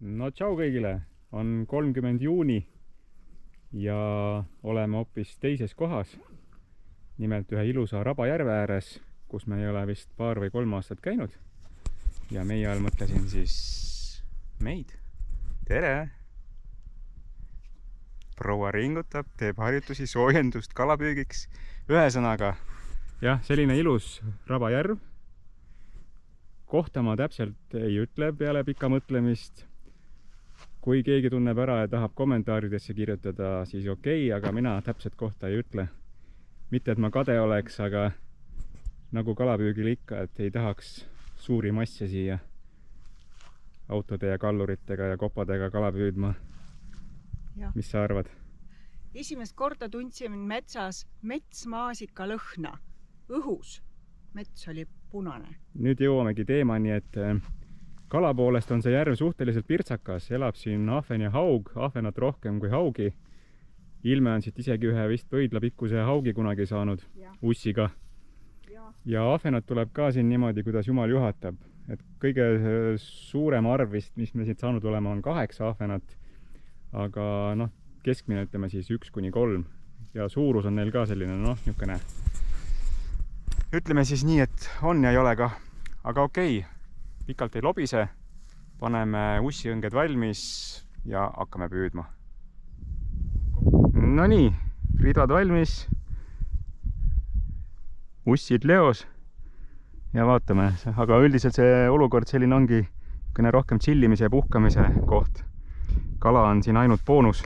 No tšau kõigile, on 30 juuni ja oleme hoopis teises kohas. Nimelt ühe ilusa Rabajärve ääres, kus me ei ole vist 2 või 3 aastat käinud. Ja meie all mõtlesin siis meid. Tere! Proua ringutab, teeb harjutusi, soojendust kalapüügiks. Ühesõnaga, jah, selline ilus Rabajärv. Kohta ma täpselt ei ütle peale pikka mõtlemist. Kui keegi tunneb ära ja tahab kommentaaridesse kirjutada, siis okei, aga mina täpselt kohta ei ütle. Mitte, et ma kade oleks, aga nagu kalapüügil ikka, et ei tahaks suuri masse siia autode ja kalluritega ja kopadega kala püüdma. Ja. Mis sa arvad? Esimest korda tundsime metsas metsmaasika lõhna. Õhus. Mets oli punane. Nüüd jõuamegi teemani, et kala poolest on see järv suhteliselt pirtsakas. Elab siin ahven ja haug, ahvenat rohkem kui haugi. Ilme on siit isegi ühe vist pöidlapikkuse haugi kunagi saanud ussiga. Ja ahvenat tuleb ka siin niimoodi, kuidas Jumal juhatab. Et kõige suurem arv vist, mis me siit saanud olema, on 8 ahvenat. Aga noh, keskmine ütleme siis 1–3. Ja suurus on neil ka selline, noh, niisugune. Ütleme siis nii, et on ja ei ole ka. Aga okei, pikalt ei lobise. Paneme ussiõnged valmis ja hakkame püüdma. No nii, ridvad valmis. Ussid leos. Ja vaatame, aga üldiselt see olukord selline ongi rohkem chillimise ja puhkamise koht. Kala on siin ainult boonus.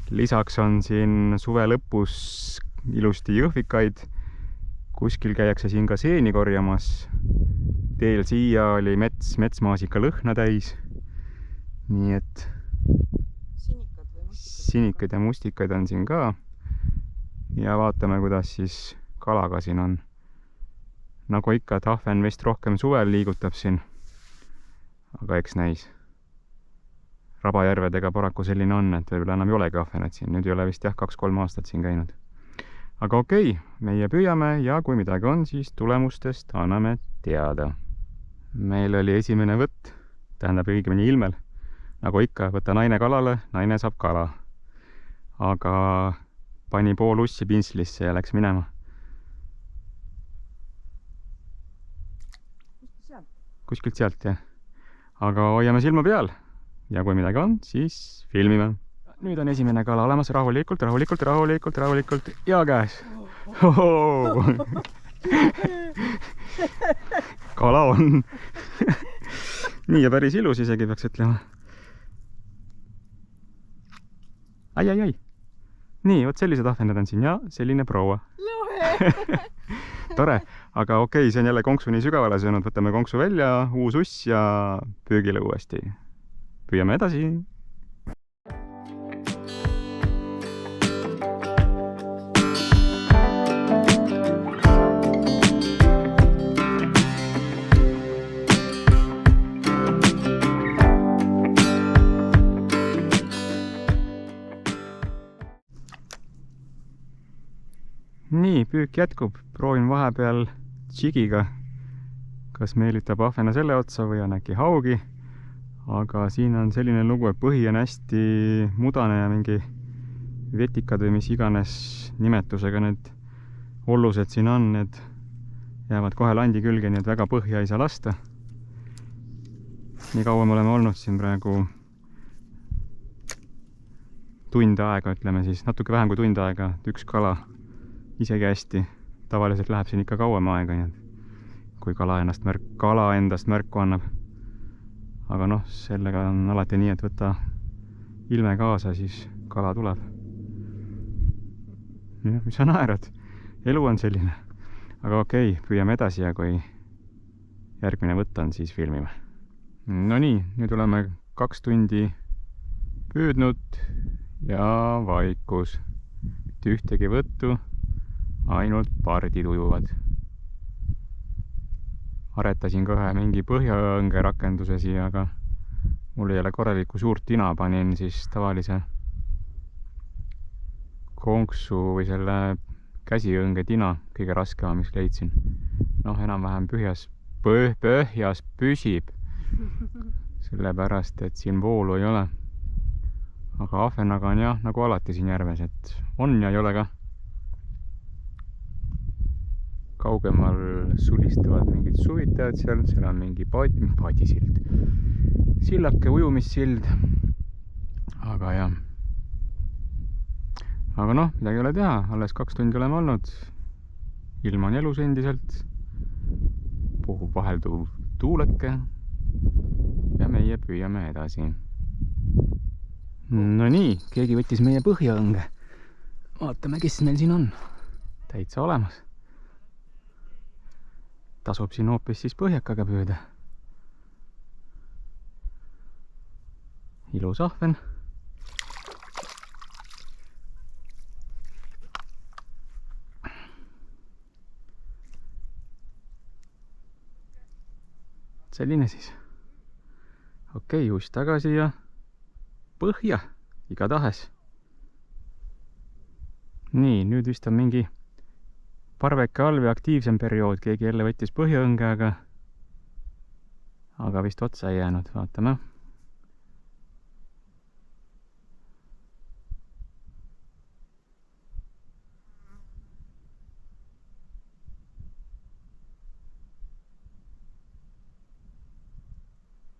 Lisaks on siin suve lõpus ilusti jõhvikaid. Kuskil käiakse siin ka seeni korjamas. Teel siia oli metsmaasika lõhna täis. Nii et sinikad ja mustikaid on siin ka. Ja vaatame, kuidas siis kalaga siin on. Nagu ikka, et ahven vist rohkem suvel liigutab siin. Aga eks näis. Rabajärvedega paraku selline on, et võib-olla enam ei olegi ahvenat siin. Nüüd ei ole vist jah 2–3 aastat siin käinud. Aga okei, meie püüame ja kui midagi on, siis tulemustest anname teada. Meil oli esimene võtt, tähendab õigemini ilmel. Nagu ikka, võta naine kalale, naine saab kala. Aga pani pool ussi pintslisse ja läks minema. Kuskilt sealt, jah. Aga hoiame silma peal. Ja kui midagi on, siis filmime. Nüüd on esimene kala olemas, rahulikult ja käes. Kala on. Nii ja päris ilus isegi peaks ütlema. Ai. Nii, võt sellised ahvenad on siin ja selline proua. Tore, aga okei, see on jälle konksu nii sügavale söönud. Võtame konksu välja, uus uss ja püügile uuesti. Püüame edasi. Nii, püük jätkub. Proovin vahepeal džigiga, kas meelitab ahvena selle otsa või on äkki haugi. Aga siin on selline lugu, et põhi on hästi mudane ja mingi vetikad või mis iganes nimetusega need ollused siin on. Need jäävad kohe landi külge, nii et väga põhja ei saa lasta. Nii kaua me oleme olnud siin praegu tund aega, ütleme siis, natuke vähem kui tund aega, üks kala. Isegi hästi. Tavaliselt läheb siin ikka kauem aega, kui kala endast märku annab. Aga noh, sellega on alati nii, et võta ilme kaasa, siis kala tuleb. Ja, mis sa naerad? Elu on selline. Aga okei, püüame edasi ja kui järgmine võtt on, siis filmime. No nii, nüüd oleme 2 tundi püüdnud ja vaikus. Ühtegi võttu. Ainult pardid ujuvad. Aretasin ka ühe mingi põhjaõnge rakenduse siia, aga mul ei ole korralikku suurt tina, panin siis tavalise konksu või selle käsiõnge tina, kõige raskema, mis leidsin. Noh, enam-vähem põhjas püsib. sellepärast, et siin voolu ei ole. aga ahvenaga on jah, nagu alati siin järves, et on ja ei ole ka. Kaugemal sulistavad mingid suvitajad seal on mingi paadisild, sillake, ujumissild. aga jah. aga noh, midagi ei ole teha, alles 2 tundi oleme olnud. ilm on elus endiselt. Puhub vahelduv tuuleke. Ja meie püüame edasi. No nii, keegi võttis meie põhjaõnge. Vaatame, kes meil siin on. Täitsa olemas. Tasub siin hoopis siis põhjakaga püüda. Ilus ahven. Selline siis. Okei, uus tagasi ja põhja, igatahes. Nii, nüüd vist on mingi parveke all või aktiivsem periood. Keegi jälle võttis põhjaõnge, aga vist otsa ei jäänud. Vaatame.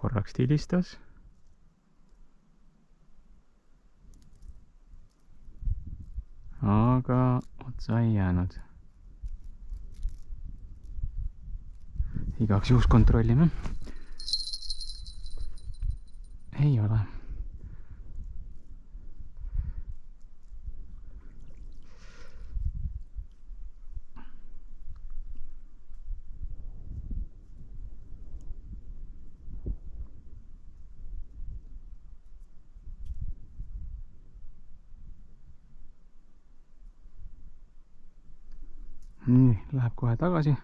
Korraks tilistas. Aga otsa ei jäänud. Igaks juhus kontrollime. Ei ole. Nii, läheb kohe tagasi.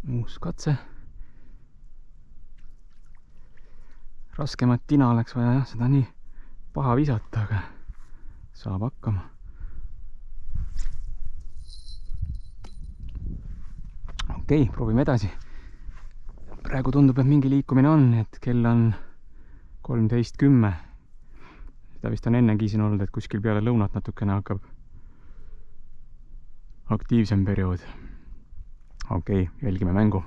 Uus katse. Raskemat tina oleks vaja jah, seda nii paha visata, aga saab hakkama. Okei, proovime edasi. Praegu tundub, et mingi liikumine on, et kell on 13:10. Seda vist on ennegi siin olnud, et kuskil peale lõunat natukene hakkab aktiivsem periood. Okei, jälgime mängu.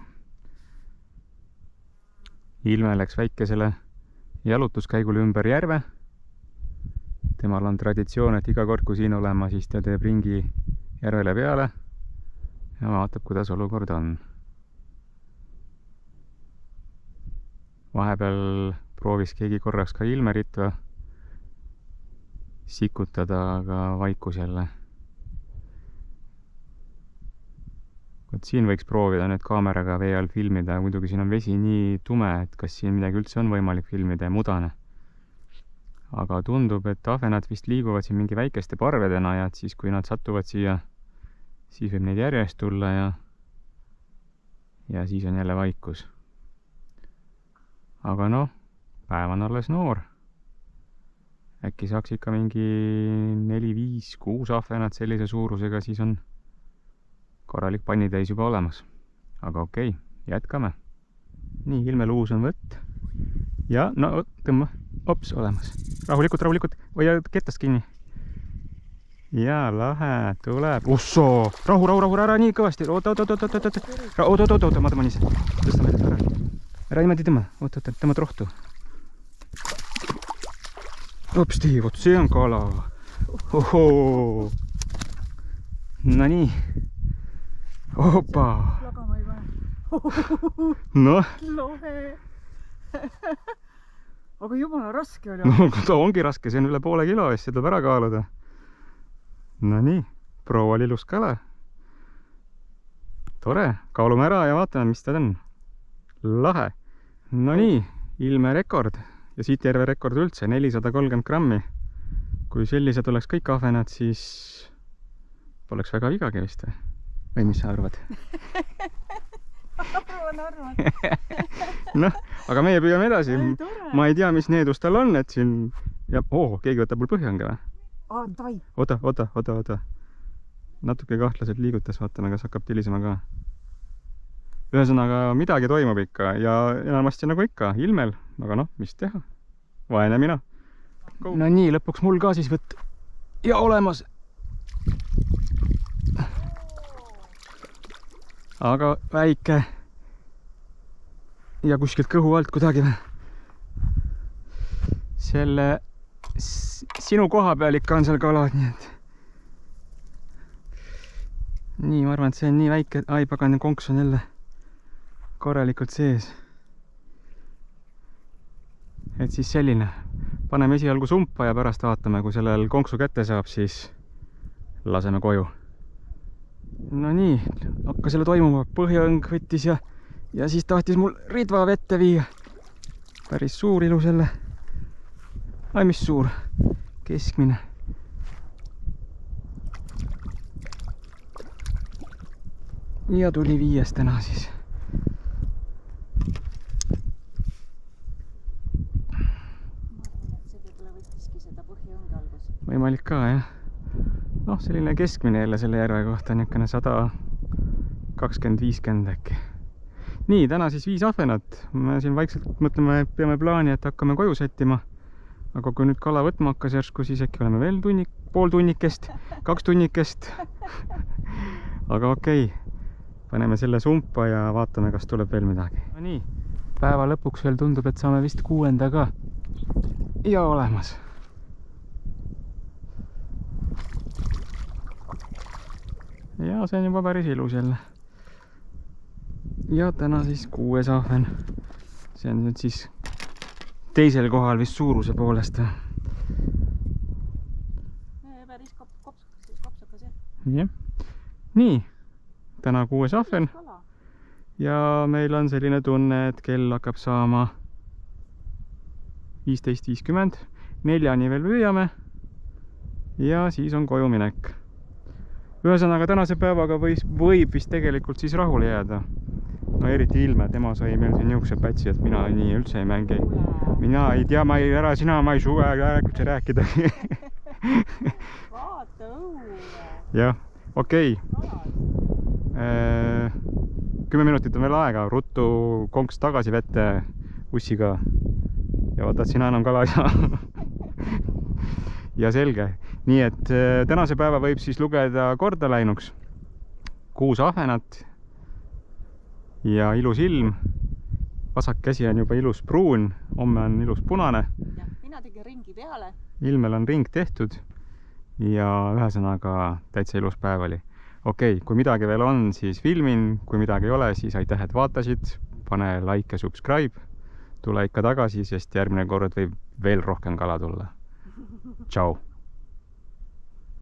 Ilme läks väikesele jalutuskäigule ümber järve. Temal on traditsioon, et iga kord, kui siin olema, siis ta teeb ringi järvele peale ja vaatab, kuidas olukord on. Vahepeal proovis keegi korraks ka Ilmerit sikutada, aga vaikus jälle. Võt siin võiks proovida nüüd kaameraga vee all filmida. Muidugi siin on vesi nii tume, et kas siin midagi üldse on võimalik filmida ja mudane. Aga tundub, et ahvenad vist liiguvad siin mingi väikeste parvedena ja et siis, kui nad satuvad siia, siis võib neid järjest tulla ja siis on jälle vaikus. Aga noh, päev on alles noor. Äkki saaks ikka mingi 4, 5, 6 ahvenat sellise suurusega, siis on korralik pannitäis juba olemas. Aga okei, jätkame. Nii, ilmeluus on võtt. Ja, no tõmba. Ops, olemas. Rahulikult. Hoia kettast kinni. Ja, lahe, tuleb. Usso! Rahu, ära nii kõvasti. Oota, ma tõmban ise. Tõstame ära. Ära niimoodi tõmba. Tõmbad rohtu. Opsti, vot see on kala. Ohoo! No nii. Opa! Lagama ei pane. Noh. Lohe. Aga jumala raske oli. No, ta ongi raske, see on üle poole kilo, siis seda ära kaaluda. No nii, proual ilus kala. Tore, kaalume ära ja vaatame, mis ta on. Lahe. No nii, ilme rekord ja siit järve rekord üldse, 430 grammi. Kui sellised oleks kõik ahvenad, siis poleks väga vigagi vist või mis sa arvad? Arvan. Noh, aga meie püüame edasi. Ma ei tea, mis needus tal on, et siin ja keegi võtab mul põhjaõnge või? davai. oota. natuke kahtlaselt liigutas, vaatame, kas hakkab tilisema ka. ühesõnaga, midagi toimub ikka ja enamasti nagu ikka, ilmel, aga noh, mis teha. Vaene mina. No nii, lõpuks mul ka siis võtt ja olemas. Aga väike ja kuskilt kõhu alt kuidagi selle sinu koha peal ikka on seal kalad, nii et nii, ma arvan, et see on nii väike, ai pagan, konks on jälle korralikult sees. Et siis selline, paneme esialgu sumpa ja pärast vaatame, kui sellel konksu kätte saab, siis laseme koju. No nii, hakkas jälle toimuma, põhjaõng võttis ja siis tahtis mul ridva vette viia. Päris suur ilus jälle. Ai, mis suur, keskmine. Ja tuli 5 täna siis. See võib-olla võttiski seda põhjaõnge algus. Võimalik ka, jah. Noh, selline keskmine jälle selle järve kohta, niisugune 120-50 äkki. Nii, täna siis 5 ahvenat. Me siin vaikselt mõtleme, peame plaani, et hakkame koju sättima. Aga kui nüüd kala võtma hakkas järsku, siis äkki oleme veel pool tunnikest, 2 tunnikest. Aga okei. Paneme selle sumpa ja vaatame, kas tuleb veel midagi. No nii, päeva lõpuks veel tundub, et saame vist 6. ka. Ja olemas. Ja see on juba päris ilus jälle. Ja täna siis 6. ahven. See on nüüd siis teisel kohal vist suuruse poolest. Päris kopsakas, jah. Jah. Nii. Täna 6 ahven ja meil on selline tunne, et kell hakkab saama 15.50, 4-ni veel püüame ja siis on koju minek. Ühesõnaga tänase päevaga võib vist tegelikult siis rahule jääda. No eriti Ilme, tema sai meil siin niisuguse pätsi, et mina nii üldse ei mängi. Mina ei tea, ma ei suve üldse rääkida. Vaata õue. Jah, okei. 10 minutit on veel aega, ruttu konks tagasi vette ussiga ja vaata, et sina enam kala ei saa. Ja selge, nii et tänase päeva võib siis lugeda korda läinuks. 6 ahvenat ja ilus ilm. Vasak käsi on juba ilus pruun, homme on ilus punane. Ja, mina tegin ringi peale. Ilmel on ring tehtud ja ühesõnaga täitsa ilus päev oli. Okei, kui midagi veel on, siis filmin, kui midagi ei ole, siis aitäh, et vaatasid, pane like ja subscribe, tule ikka tagasi, sest järgmine kord võib veel rohkem kala tulla. Tšau!